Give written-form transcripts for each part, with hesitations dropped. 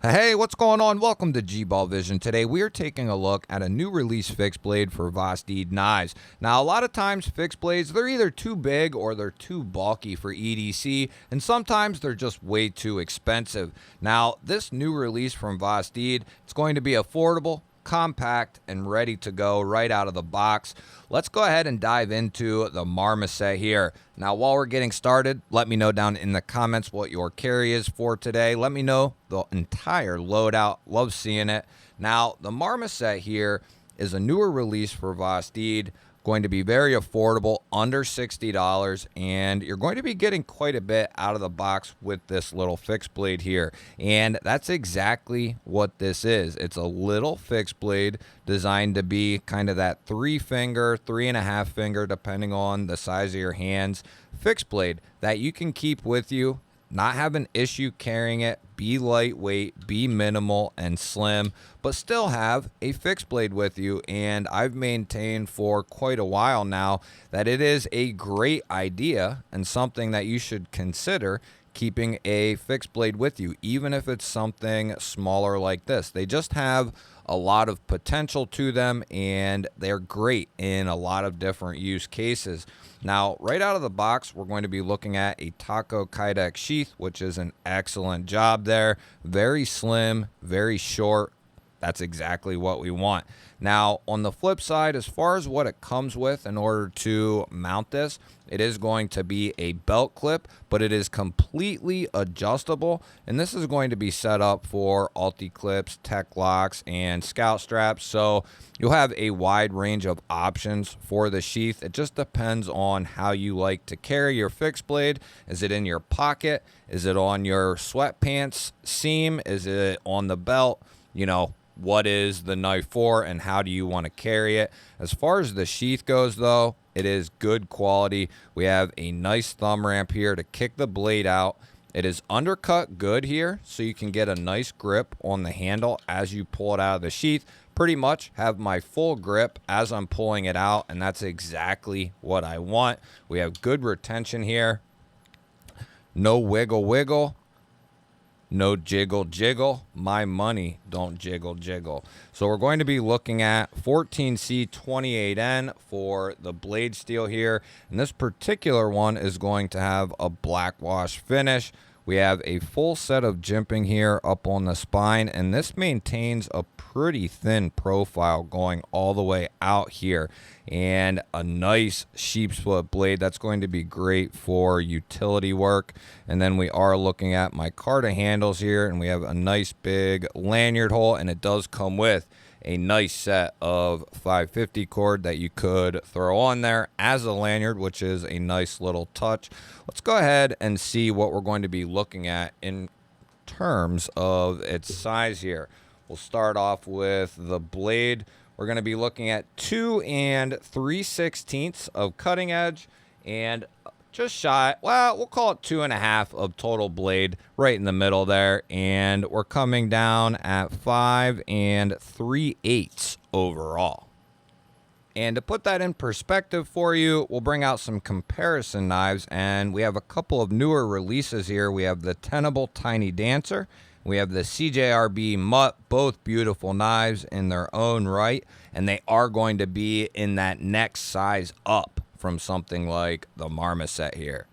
Hey, what's going on? Welcome to G-Ball Vision. Today we are taking a look at a new release fixed blade for Vosteed knives. Now, a lot of times fixed blades, they're either too big or they're too bulky for EDC, and sometimes they're just way too expensive. Now, this new release from Vosteed, it's going to be affordable, compact, and ready to go right out of the box. Let's go ahead and dive into the Marmoset here. Now, while we're getting started, let me know down in the comments what your carry is for today. Let me know the entire loadout. Love seeing it. Now, the Marmoset here is a newer release for Vosteed. Going to be very affordable, under $60, and you're going to be getting quite a bit out of the box with this little fixed blade here. And that's exactly what this is. It's a little fixed blade designed to be kind of that 3-finger, 3.5 finger, depending on the size of your hands, fixed blade that you can keep with you, not have an issue carrying it, be lightweight, be minimal and slim, but still have a fixed blade with you. And I've maintained for quite a while now that it is a great idea and something that you should consider keeping a fixed blade with you, even if it's something smaller like this. They just have a lot of potential to them, and they're great in a lot of different use cases. Now, right out of the box, we're going to be looking at a Taco Kydex sheath, which is an excellent job there. Very slim, very short. That's exactly what we want. Now, on the flip side, as far as what it comes with in order to mount this, it is going to be a belt clip, but it is completely adjustable. And this is going to be set up for Alti clips, tech locks, and scout straps. So you'll have a wide range of options for the sheath. It just depends on how you like to carry your fixed blade. Is it in your pocket? Is it on your sweatpants seam? Is it on the belt? You know, what is the knife for and how do you want to carry it? As far as the sheath goes, though, it is good quality. We have a nice thumb ramp here to kick the blade out. It is undercut good here, so you can get a nice grip on the handle as you pull it out of the sheath. Pretty much have my full grip as I'm pulling it out, and that's exactly what I want. We have good retention here. No wiggle wiggle. No jiggle jiggle. My money don't jiggle jiggle. So we're going to be looking at 14C28N for the blade steel here. And this particular one is going to have a black wash finish. We have a full set of jimping here up on the spine, and this maintains a pretty thin profile going all the way out here, and a nice sheep's foot blade that's going to be great for utility work. And then we are looking at my Carta handles here, and we have a nice big lanyard hole, and it does come with a nice set of 550 cord that you could throw on there as a lanyard, which is a nice little touch. Let's go ahead and see what we're going to be looking at in terms of its size here. We'll start off with the blade. We're going to be looking at 2 3/16 of cutting edge and just shy, well, we'll call it 2.5 of total blade right in the middle there. And we're coming down at 5 3/8 overall. And to put that in perspective for you, we'll bring out some comparison knives, and we have a couple of newer releases here. We have the Tenable Tiny Dancer. We have the CJRB Mutt, both beautiful knives in their own right, and they are going to be in that next size up from something like the Marmoset here.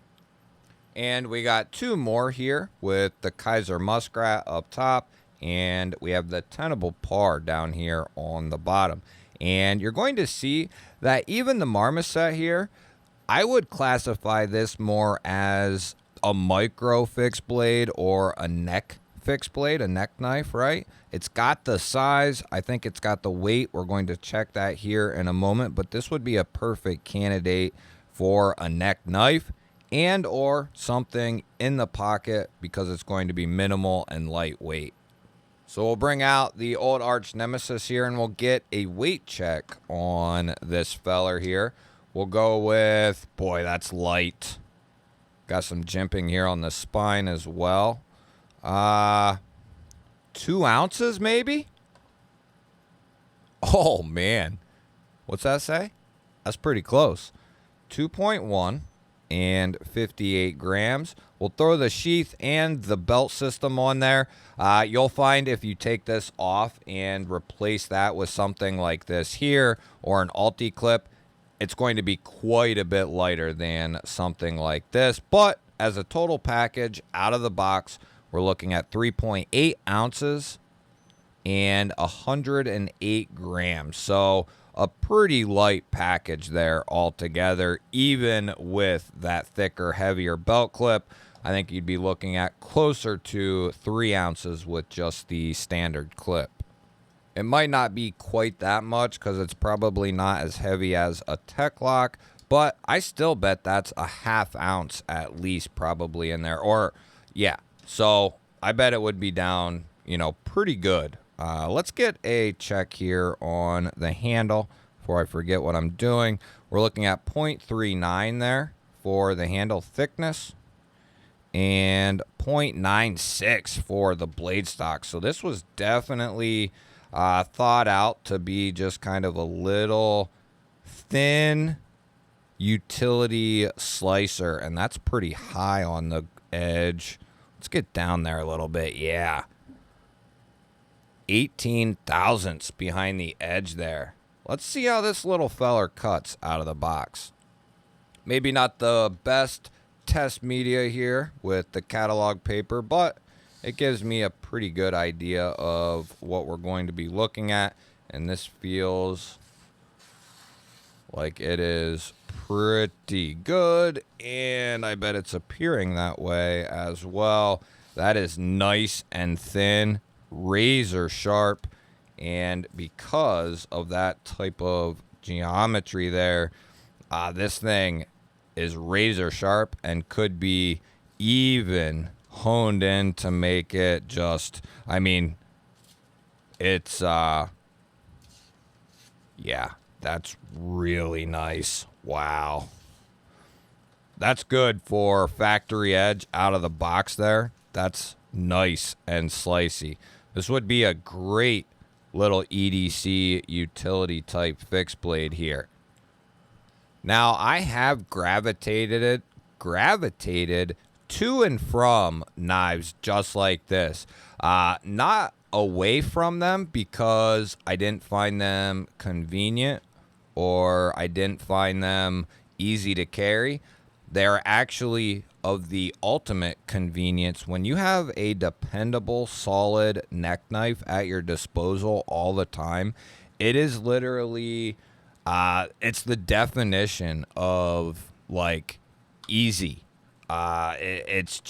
And we got 2 more here with the Kaiser Muskrat up top, and we have the Tenable Par down here on the bottom. And you're going to see that even the Marmoset here, I would classify this more as a micro fixed blade or a neck fixed blade, a neck knife, right? It's got the size. I think it's got the weight. We're going to check that here in a moment, but this would be a perfect candidate for a neck knife and or something in the pocket because it's going to be minimal and lightweight. So we'll bring out the old arch nemesis here, and we'll get a weight check on this feller here. We'll go with, boy, that's light. Got some jimping here on the spine as well. 2 ounces maybe? Oh, man. What's that say? That's pretty close. 2.1 and 58 grams. We'll throw the sheath and the belt system on there. You'll find if you take this off and replace that with something like this here or an Alti clip, it's going to be quite a bit lighter than something like this. But as a total package out of the box, we're looking at 3.8 ounces and 108 grams. So a pretty light package there altogether, even with that thicker, heavier belt clip. I think you'd be looking at closer to 3 ounces with just the standard clip. It might not be quite that much because it's probably not as heavy as a Tech Lock, but I still bet that's a ½ ounce at least probably in there. Or, yeah, so I bet it would be down, pretty good. Let's get a check here on the handle before I forget what I'm doing. We're looking at 0.39 there for the handle thickness and 0.96 for the blade stock. So this was definitely thought out to be just kind of a little thin utility slicer, and that's pretty high on the edge. Let's get down there a little bit. Yeah, 18 thousandths behind the edge there. Let's see how this little feller cuts out of the box. Maybe not the best test media here with the catalog paper, but it gives me a pretty good idea of what we're going to be looking at. And this feels like it is pretty good, and I bet it's appearing that way as well. That is nice and thin, razor sharp, and because of that type of geometry there, this thing is razor sharp and could be even honed in to make it just, it's yeah, that's really nice. Wow, that's good for factory edge out of the box there. That's nice and slicey. This would be a great little EDC utility type fixed blade here. Now, I have gravitated to and from knives just like this. Not away from them because I didn't find them convenient or I didn't find them easy to carry. They're actually of the ultimate convenience. When you have a dependable, solid neck knife at your disposal all the time, it is literally, it's the definition of, like, easy. It's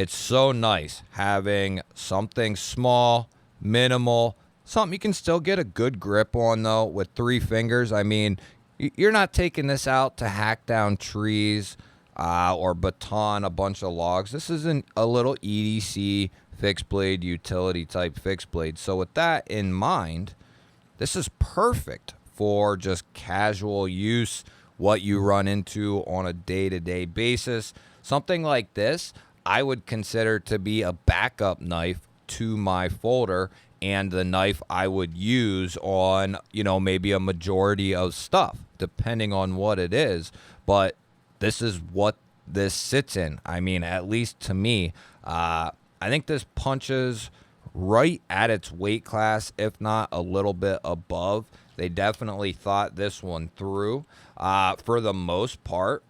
so nice having something small, minimal, something you can still get a good grip on, though, with 3 fingers. You're not taking this out to hack down trees or baton a bunch of logs. This isn't a little EDC fixed blade, utility type fixed blade. So with that in mind, this is perfect for just casual use, what you run into on a day-to-day basis. Something like this, I would consider to be a backup knife to my folder and the knife I would use on, maybe a majority of stuff, depending on what it is. But this is what this sits in. At least to me, I think this punches right at its weight class, if not a little bit above. They definitely thought this one through. For the most part,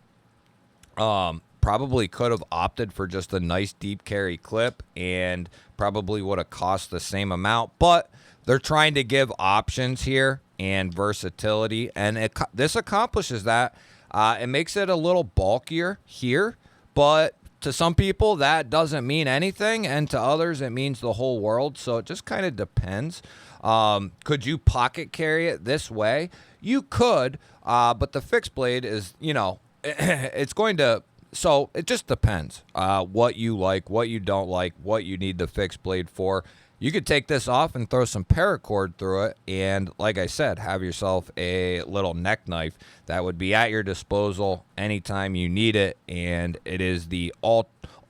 probably could have opted for just a nice deep carry clip and probably would have cost the same amount, but they're trying to give options here and versatility, and this accomplishes that. It makes it a little bulkier here, but to some people that doesn't mean anything, and to others it means the whole world, so it just kind of depends. Could you pocket carry it this way? You could, but the fixed blade is, it's going to, so it just depends what you like, what you don't like, what you need the fixed blade for. You could take this off and throw some paracord through it, and like I said, have yourself a little neck knife that would be at your disposal anytime you need it, and it is the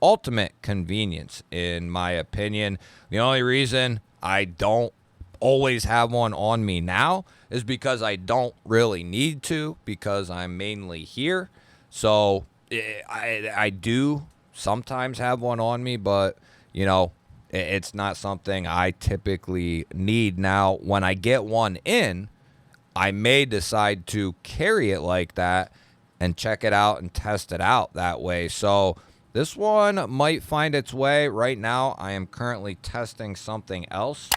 ultimate convenience, in my opinion. The only reason I don't always have one on me now is because I don't really need to, because I'm mainly here. So I do sometimes have one on me, but, you know, it's not something I typically need. Now, when I get one in, I may decide to carry it like that and check it out and test it out that way. So this one might find its way. Right now, I am currently testing something else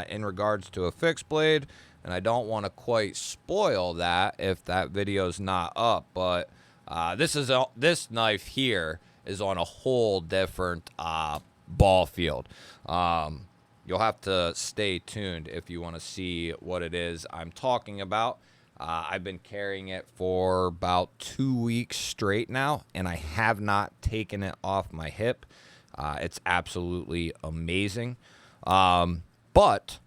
in regards to a fixed blade, and I don't want to quite spoil that if that video's not up. But this knife here is on a whole different ball field. You'll have to stay tuned if you want to see what it is I'm talking about. I've been carrying it for about 2 weeks straight now, and I have not taken it off my hip. It's absolutely amazing. But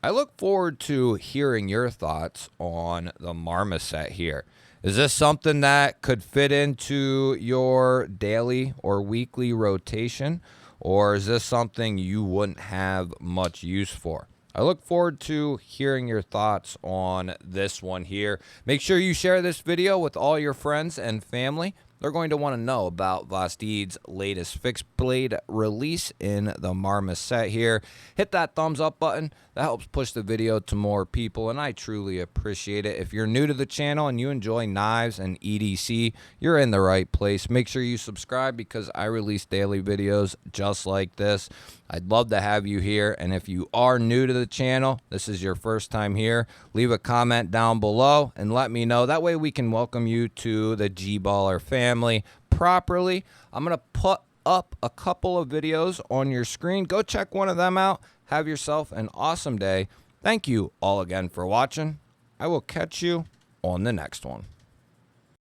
I look forward to hearing your thoughts on the Marmoset here. Is this something that could fit into your daily or weekly rotation? Or is this something you wouldn't have much use for? I look forward to hearing your thoughts on this one here. Make sure you share this video with all your friends and family. They're going to want to know about Vosteed's latest fixed blade release in the Marmoset here. Hit that thumbs up button. That helps push the video to more people, and I truly appreciate it. If you're new to the channel and you enjoy knives and EDC, you're in the right place. Make sure you subscribe because I release daily videos just like this. I'd love to have you here, and if you are new to the channel, this is your first time here, leave a comment down below and let me know. That way we can welcome you to the G-Baller family properly. I'm going to put up a couple of videos on your screen. Go check one of them out. Have yourself an awesome day. Thank you all again for watching. I will catch you on the next one.